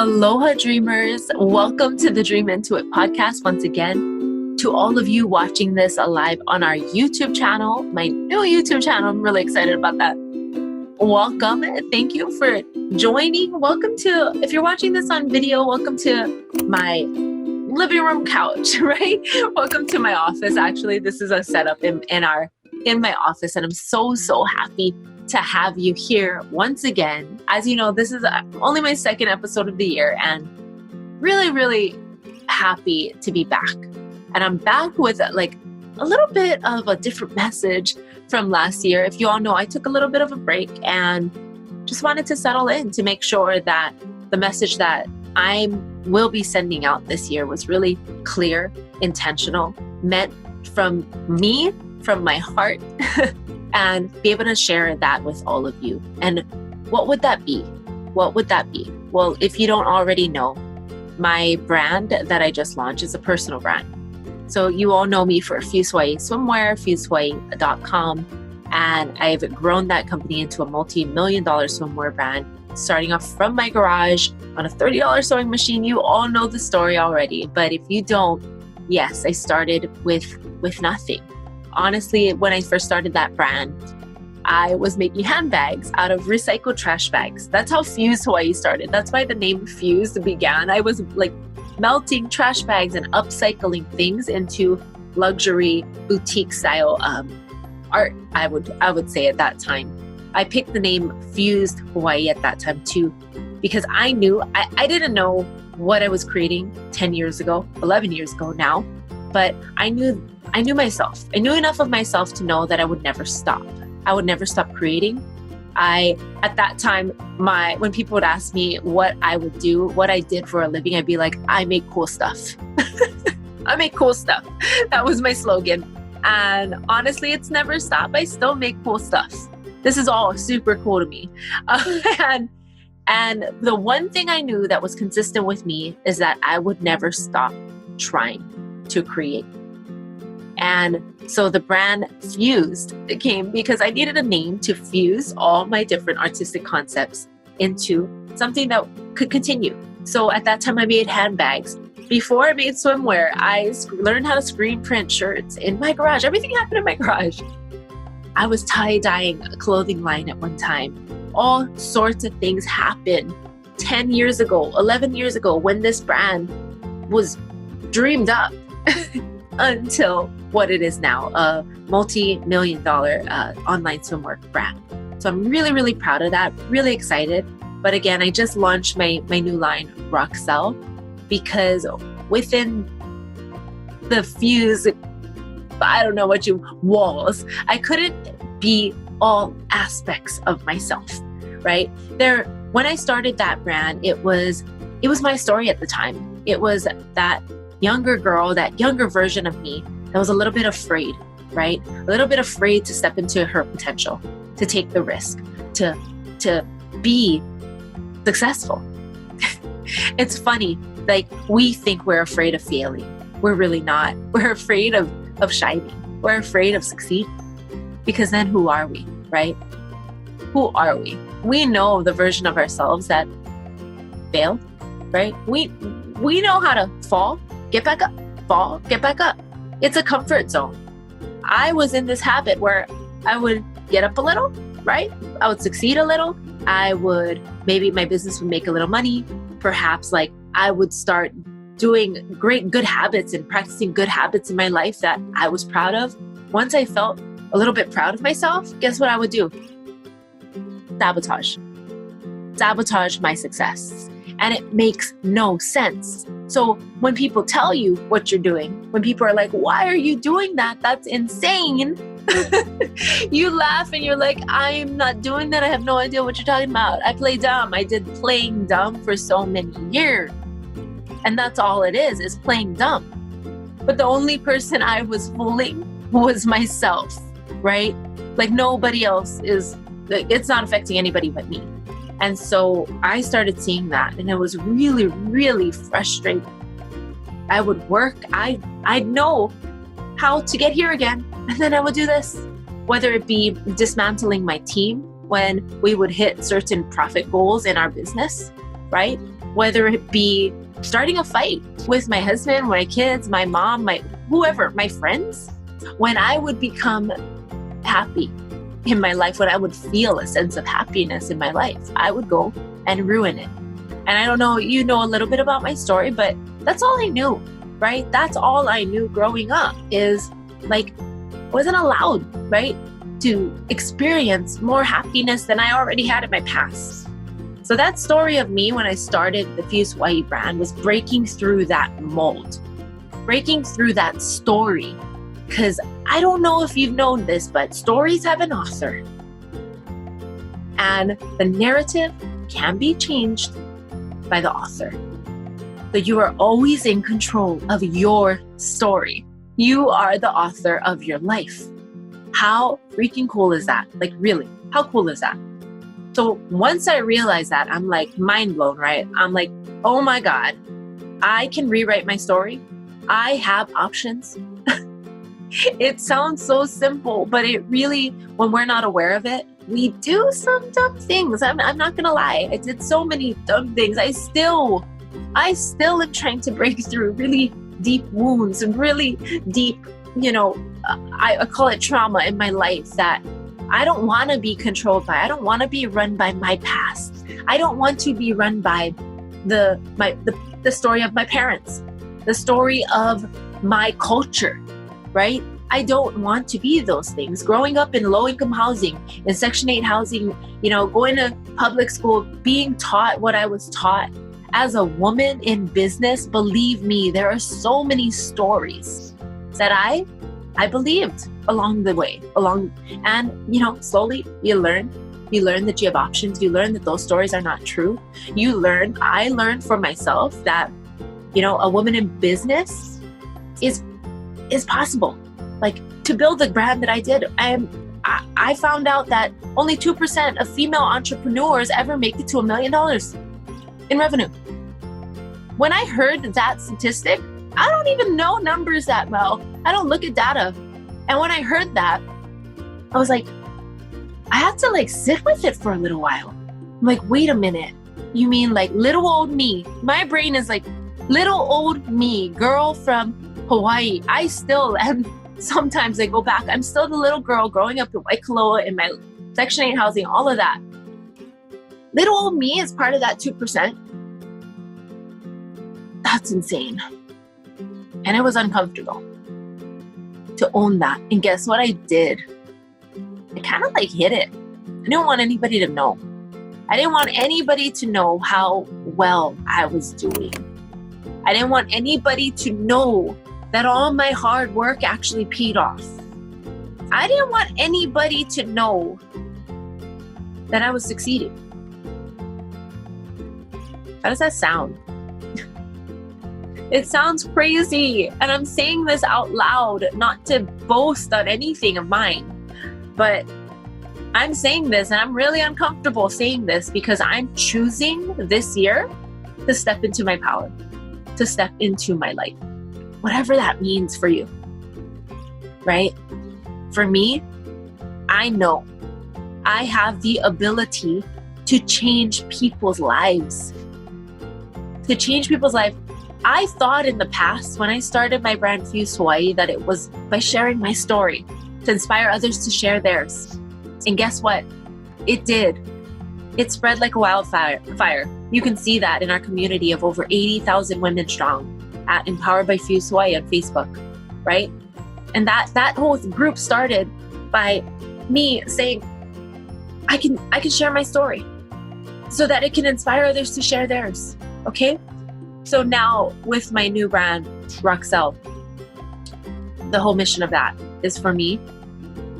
Aloha dreamers, welcome to the Dream Into It podcast once again. To all of you watching this live on our YouTube channel, my new YouTube channel, I'm really excited about that. Welcome. Thank you for joining. Welcome to, if you're watching this on video, welcome to my living room couch, right? Welcome to my office. Actually, this is a setup in my office, and I'm so happy to have you here once again. As you know, this is only my second episode of the year, and really happy to be back. And I'm back with a little bit of a different message from last year. If you all know, I took a little bit of a break and just wanted to settle in to make sure that the message that I will be sending out this year was really clear, intentional, meant from me, from my heart, and be able to share that with all of you. And what would that be? What would that be? Well, if you don't already know, my brand that I just launched is a personal brand. So you all know me for Fuseway Swimwear, Fuseway.com, and I've grown that company into a multi-million-dollar swimwear brand, starting off from my garage on a $30 sewing machine. You all know the story already, but if you don't, yes, I started with nothing. Honestly, when I first started that brand, I was making handbags out of recycled trash bags. That's how Fuse Hawaii started. That's why the name Fuse began. I was melting trash bags and upcycling things into luxury boutique style art, I would say at that time. I picked the name Fused Hawaii at that time too, because I knew, I didn't know what I was creating 10 years ago, 11 years ago now, but I knew myself. I knew enough of myself to know that I would never stop. I would never stop creating. At that time, when people would ask me what I would do, what I did for a living, I'd be like, I make cool stuff. I make cool stuff. That was my slogan. And honestly, it's never stopped. I still make cool stuff. This is all super cool to me. And the one thing I knew that was consistent with me is that I would never stop trying to create. And so the brand Fused came because I needed a name to fuse all my different artistic concepts into something that could continue. So at that time, I made handbags. Before I made swimwear, I learned how to screen print shirts in my garage. Everything happened in my garage. I was tie-dyeing a clothing line at one time. All sorts of things happened 10 years ago, 11 years ago, when this brand was dreamed up until what it is now, a multi-million-dollar online swimwear brand. So I'm really proud of that, really excited. But again, I just launched my new line, Roxelle, because within the Fuse, I don't know what walls, I couldn't be all aspects of myself, right? When I started that brand, it was my story at the time. It was that younger girl, that younger version of me that was a little bit afraid, right? A little bit afraid to step into her potential, to take the risk, to be successful. It's funny, we think we're afraid of failing. We're really not. We're afraid of shining. We're afraid of succeeding. Because then who are we, right? Who are we? We know the version of ourselves that failed, right? We know how to fall, get back up, fall, get back up. It's a comfort zone. I was in this habit where I would get up a little, right? I would succeed a little. Maybe my business would make a little money. Perhaps I would start doing good habits and practicing good habits in my life that I was proud of. Once I felt a little bit proud of myself, guess what I would do? Sabotage my success. And it makes no sense. So when people tell you what you're doing, when people are like, why are you doing that? That's insane. You laugh and you're like, I'm not doing that. I have no idea what you're talking about. I play dumb. I did playing dumb for so many years. And that's all it is playing dumb. But the only person I was fooling was myself, right? Nobody else it's not affecting anybody but me. And so I started seeing that, and it was really frustrating. I would work, I'd know how to get here again, and then I would do this. Whether it be dismantling my team when we would hit certain profit goals in our business, right? whether it be starting a fight with my husband, my kids, my mom, my whoever, my friends, when I would become happy in my life, when I would feel a sense of happiness in my life, I would go and ruin it. And I don't know, you know a little bit about my story, but that's all I knew, right? That's all I knew growing up is like, wasn't allowed, right, to experience more happiness than I already had in my past. So that story of me when I started the Fuse Hawaii brand was breaking through that mold, breaking through that story. Because I don't know if you've known this, but stories have an author. And the narrative can be changed by the author. So you are always in control of your story. You are the author of your life. How freaking cool is that? Like, really, how cool is that? So once I realized that, I'm like mind blown, right? I'm like, oh my God, I can rewrite my story. I have options. It sounds so simple, but it really, when we're not aware of it, we do some dumb things. I'm not gonna lie. I did so many dumb things. I still am trying to break through really deep wounds and really deep, I call it trauma in my life that I don't want to be controlled by. I don't want to be run by my past. I don't want to be run by the story of my parents, the story of my culture, right? I don't want to be those things. Growing up in low-income housing, in Section 8 housing, going to public school, being taught what I was taught as a woman in business, believe me, there are so many stories that I believed along the way, and slowly you learn that you have options. You learn that those stories are not true. I learned for myself that, a woman in business is possible. Like, to build the brand that I did, I found out that only 2% of female entrepreneurs ever make it to $1 million in revenue. When I heard that statistic, I don't even know numbers that well. I don't look at data. And when I heard that, I was like, I have to sit with it for a little while. I'm like, wait a minute. You mean like little old me? My brain is like little old me, girl from Hawaii. I still am. Sometimes I go back. I'm still the little girl growing up in Waikoloa in my Section 8 housing, all of that. Little old me is part of that 2%. That's insane. And it was uncomfortable to own that. And guess what I did? I kind of hid it. I didn't want anybody to know. I didn't want anybody to know how well I was doing. I didn't want anybody to know that all my hard work actually paid off. I didn't want anybody to know that I was succeeding. How does that sound? It sounds crazy. And I'm saying this out loud, not to boast on anything of mine, but I'm saying this and I'm really uncomfortable saying this because I'm choosing this year to step into my power, to step into my light, whatever that means for you, right? For me, I know I have the ability to change people's lives. To change people's life. I thought in the past when I started my brand Fuse Hawaii that it was by sharing my story to inspire others to share theirs. And guess what? It did. It spread like a wildfire. You can see that in our community of over 80,000 women strong at Empowered by Fuse Hawaii on Facebook, right? And that whole group started by me saying, I can share my story so that it can inspire others to share theirs, okay? So now with my new brand, Roxelle, the whole mission of that is for me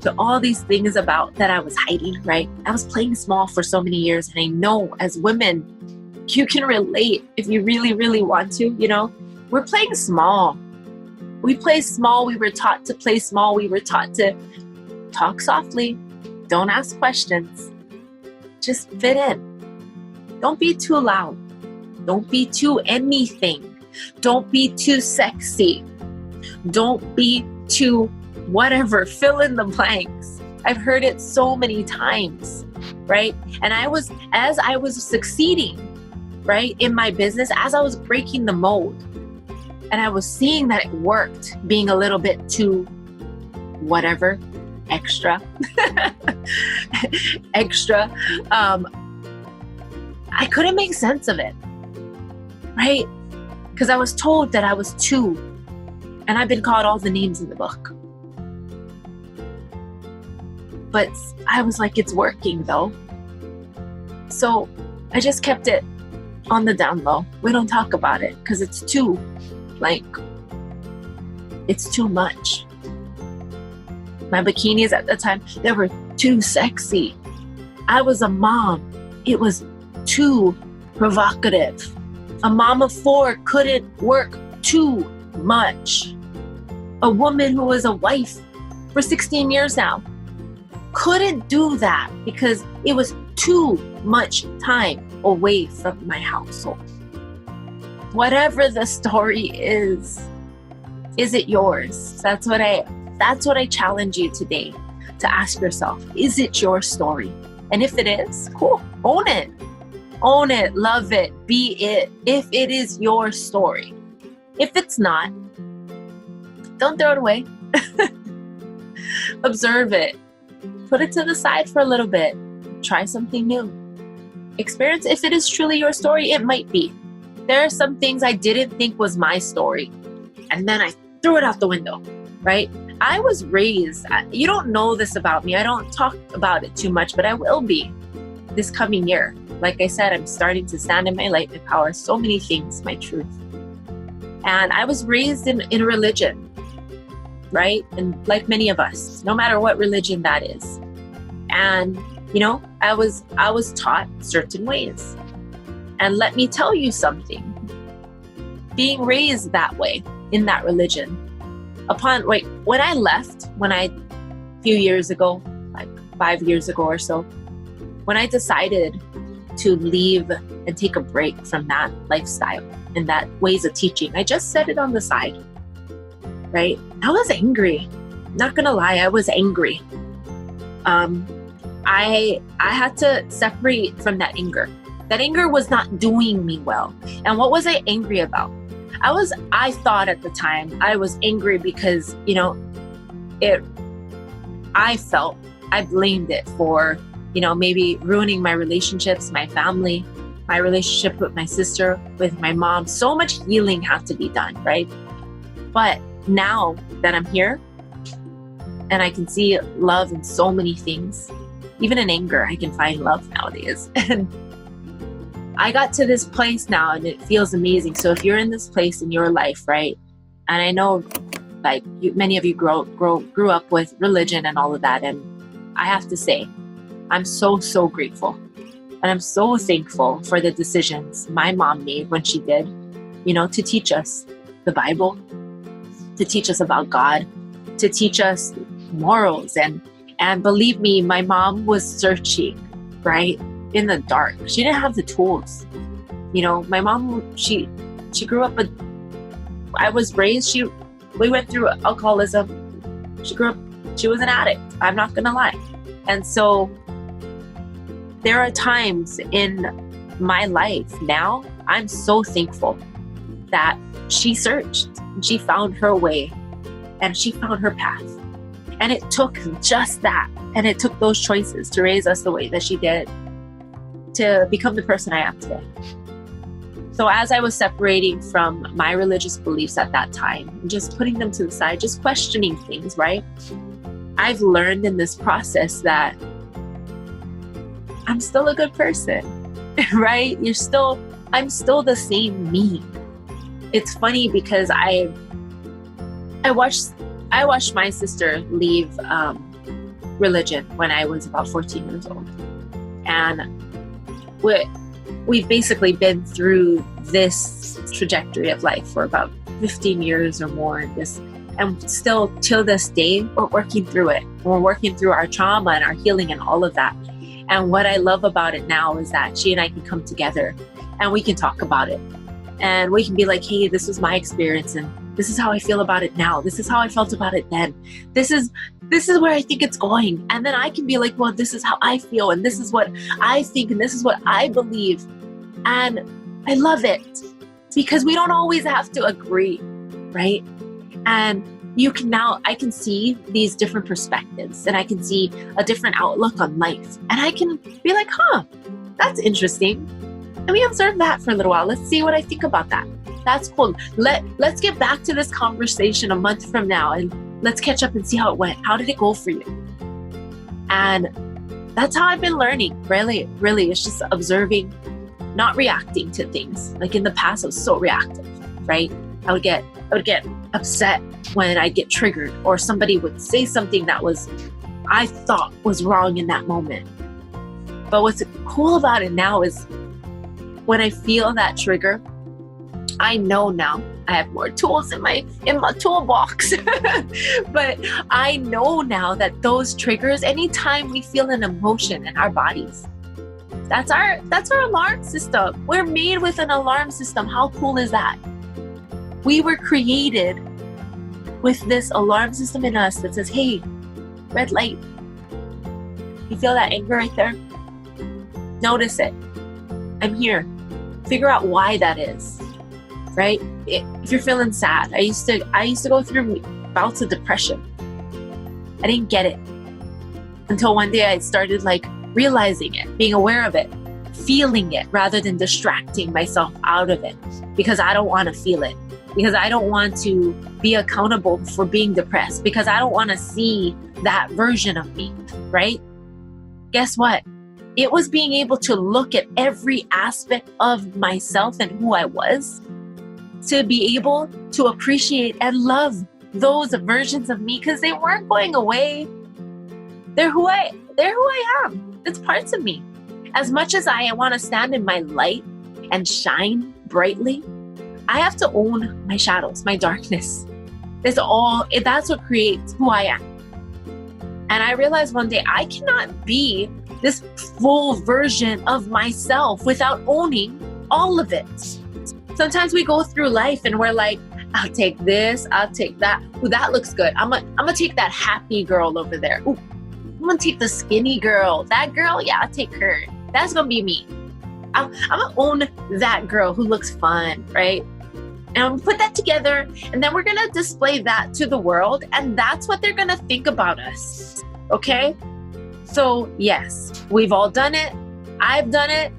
to all these things about that I was hiding, right? I was playing small for so many years. And I know as women, you can relate if you really, really want to, we're playing small. We play small. We were taught to play small. We were taught to talk softly. Don't ask questions. Just fit in. Don't be too loud. Don't be too anything. Don't be too sexy. Don't be too whatever. Fill in the blanks. I've heard it so many times, right? And as I was succeeding, right? In my business, as I was breaking the mold and I was seeing that it worked, being a little bit too whatever, extra, extra, I couldn't make sense of it, right? Because I was told that I was too, and I've been called all the names in the book. But I was like, it's working though. So I just kept it on the down low. We don't talk about it because it's too, it's too much. My bikinis at the time, they were too sexy. I was a mom. It was too provocative. A mom of 4 couldn't work too much. A woman who was a wife for 16 years now couldn't do that because it was too much time away from my household. Whatever the story is it yours? That's what I challenge you today to ask yourself. Is it your story? And if it is, cool. Own it. Own it. Love it. Be it. If it is your story. If it's not, don't throw it away. Observe it. Put it to the side for a little bit. Try something new. Experience if it is truly your story. It might be. There are some things I didn't think was my story, and then I threw it out the window, right? I was raised, you don't know this about me. I don't talk about it too much, but I will be this coming year. Like I said, I'm starting to stand in my light, my power, so many things, my truth. And I was raised in a religion, right? And like many of us, no matter what religion that is. And, I was taught certain ways. And let me tell you something. Being raised that way, in that religion, when I left, a few years ago, like 5 years ago or so, when I decided to leave and take a break from that lifestyle and that ways of teaching, I just set it on the side, right? I was angry. Not gonna lie, I was angry. I had to separate from that anger. That anger was not doing me well. And what was I angry about? I thought at the time I was angry because, I blamed it for, maybe ruining my relationships, my family, my relationship with my sister, with my mom. So much healing had to be done, right? But now that I'm here and I can see love in so many things, even in anger, I can find love nowadays. And I got to this place now and it feels amazing. So if you're in this place in your life, right? And I know many of you grew up with religion and all of that. And I have to say, I'm so, so grateful. And I'm so thankful for the decisions my mom made when she did, to teach us the Bible, to teach us about God, to teach us morals. And believe me, my mom was searching, right? In the dark. She didn't have the tools. My mom, she grew up I was raised, we went through alcoholism. She was an addict. I'm not gonna lie. And so there are times in my life now, I'm so thankful that she searched, and she found her way, and she found her path. And it took just that. And it took those choices to raise us the way that she did to become the person I am today. So as I was separating from my religious beliefs at that time, and just putting them to the side, just questioning things, right? I've learned in this process that I'm still a good person, right? I'm still the same me. It's funny because I watched my sister leave religion when I was about 14 years old. And we've basically been through this trajectory of life for about 15 years or more. And still, till this day, we're working through it. We're working through our trauma and our healing and all of that. And what I love about it now is that she and I can come together and we can talk about it. And we can be like, hey, this was my experience and this is how I feel about it now. This is how I felt about it then. This is where I think it's going. And then I can be like, well, this is how I feel and this is what I think and this is what I believe. And I love it because we don't always have to agree, right? And I can see these different perspectives and I can see a different outlook on life. And I can be like, that's interesting. Let me observe that for a little while. Let's see what I think about that. That's cool. Let's get back to this conversation a month from now and let's catch up and see how it went. How did it go for you? And that's how I've been learning. Really, really, it's just observing, not reacting to things. Like in the past, I was so reactive, right? I would get upset when I get triggered or somebody would say something that I thought was wrong in that moment. But what's cool about it now is when I feel that trigger, I know now I have more tools in my toolbox. But I know now that those triggers, anytime we feel an emotion in our bodies, that's our alarm system. We're made with an alarm system. How cool is that? We were created with this alarm system in us that says, hey, red light. You feel that anger right there? Notice it. I'm here. Figure out why that is, right? If you're feeling sad, I used to go through bouts of depression. I didn't get it until one day I started realizing it, being aware of it, feeling it rather than distracting myself out of it because I don't want to feel it, because I don't want to be accountable for being depressed, because I don't want to see that version of me, right? Guess what? It was being able to look at every aspect of myself and who I was to be able to appreciate and love those versions of me because they weren't going away. They're who I am. It's parts of me. As much as I want to stand in my light and shine brightly, I have to own my shadows, my darkness. That's what creates who I am. And I realized one day I cannot be this full version of myself without owning all of it. Sometimes we go through life and we're like, I'll take this, I'll take that. Ooh, that looks good. I'm gonna take that happy girl over there. Ooh, I'm gonna take the skinny girl. That girl, yeah, I'll take her. That's gonna be me. I'm gonna own that girl who looks fun, right? And I'm gonna put that together, and then we're gonna display that to the world, and that's what they're gonna think about us, okay? So yes, we've all done it. I've done it.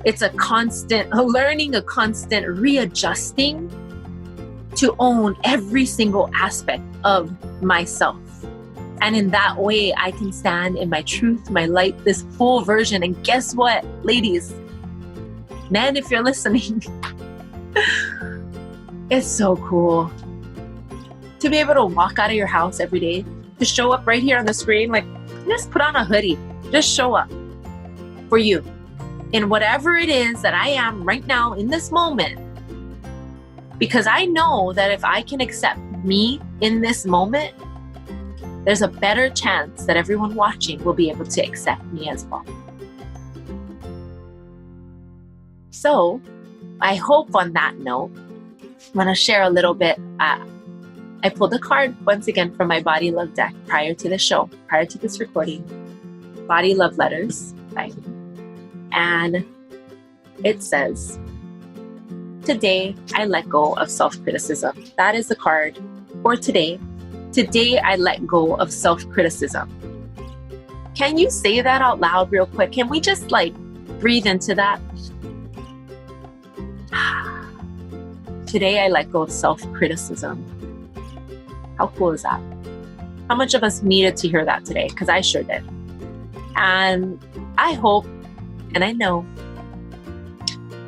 It's a constant learning, a constant readjusting to own every single aspect of myself. And in that way, I can stand in my truth, my light, this full version. And guess what, ladies, men, if you're listening, it's so cool to be able to walk out of your house every day, to show up right here on the screen, just put on a hoodie, just show up for you in whatever it is that I am right now in this moment. Because I know that if I can accept me in this moment, there's a better chance that everyone watching will be able to accept me as well. So I hope on that note, I'm going to share a little bit. I pulled a card once again from my Body Love deck prior to the show, prior to this recording. Body Love Letters, right? And it says, today I let go of self-criticism. That is the card for today. Today I let go of self-criticism. Can you say that out loud real quick? Can we just breathe into that? Today I let go of self-criticism. How cool is that? How much of us needed to hear that today? Because I sure did. And I hope and I know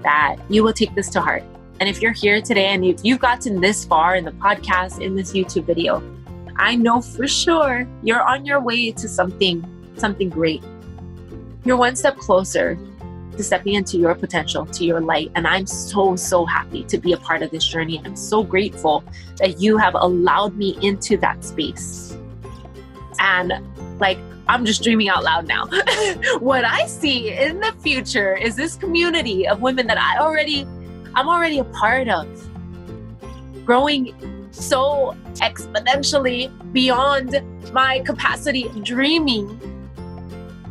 that you will take this to heart. And if you're here today and if you've gotten this far in the podcast, in this YouTube video, I know for sure you're on your way to something great. You're one step closer to stepping into your potential, to your light. And I'm so, so happy to be a part of this journey. And I'm so grateful that you have allowed me into that space. And I'm just dreaming out loud now. What I see in the future is this community of women that I'm already a part of, growing so exponentially beyond my capacity of dreaming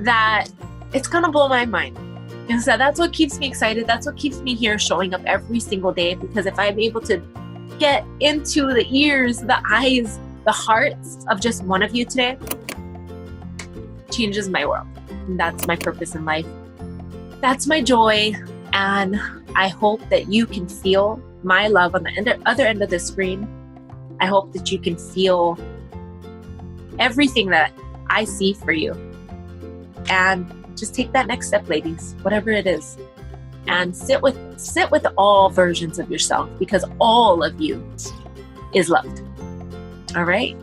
that it's gonna blow my mind. And so that's what keeps me excited. That's what keeps me here showing up every single day, because if I'm able to get into the ears, the eyes, the hearts of just one of you today, changes my world. And that's my purpose in life. That's my joy. And I hope that you can feel my love on the other end of the screen. I hope that you can feel everything that I see for you. And just take that next step, ladies, whatever it is. And sit with all versions of yourself, because all of you is loved. All right?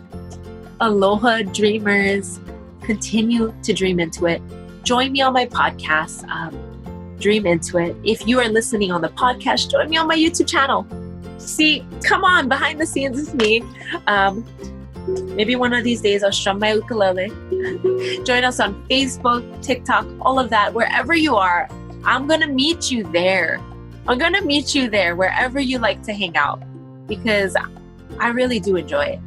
Aloha, dreamers. Continue to dream into it. Join me on my podcast, Dream Into It. If you are listening on the podcast, join me on my YouTube channel. See, come on, behind the scenes with me. Maybe one of these days I'll strum my ukulele. Join us on Facebook, TikTok, all of that. Wherever you are, I'm going to meet you there. I'm going to meet you there wherever you like to hang out, because I really do enjoy it.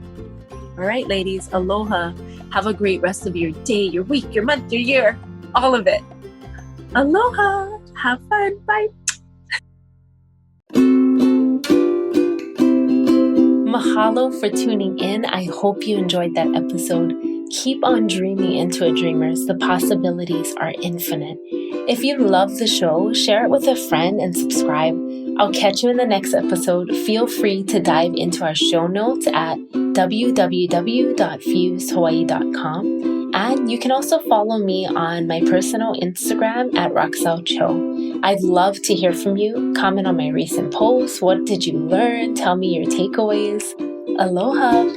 All right, ladies, aloha. Have a great rest of your day, your week, your month, your year, all of it. Aloha. Have fun. Bye. Mahalo for tuning in. I hope you enjoyed that episode. Keep on dreaming into it, dreamers. The possibilities are infinite. If you love the show, share it with a friend and subscribe. I'll catch you in the next episode. Feel free to dive into our show notes at www.fusehawaii.com. And you can also follow me on my personal Instagram at Roxelle Cho. I'd love to hear from you. Comment on my recent posts. What did you learn? Tell me your takeaways. Aloha.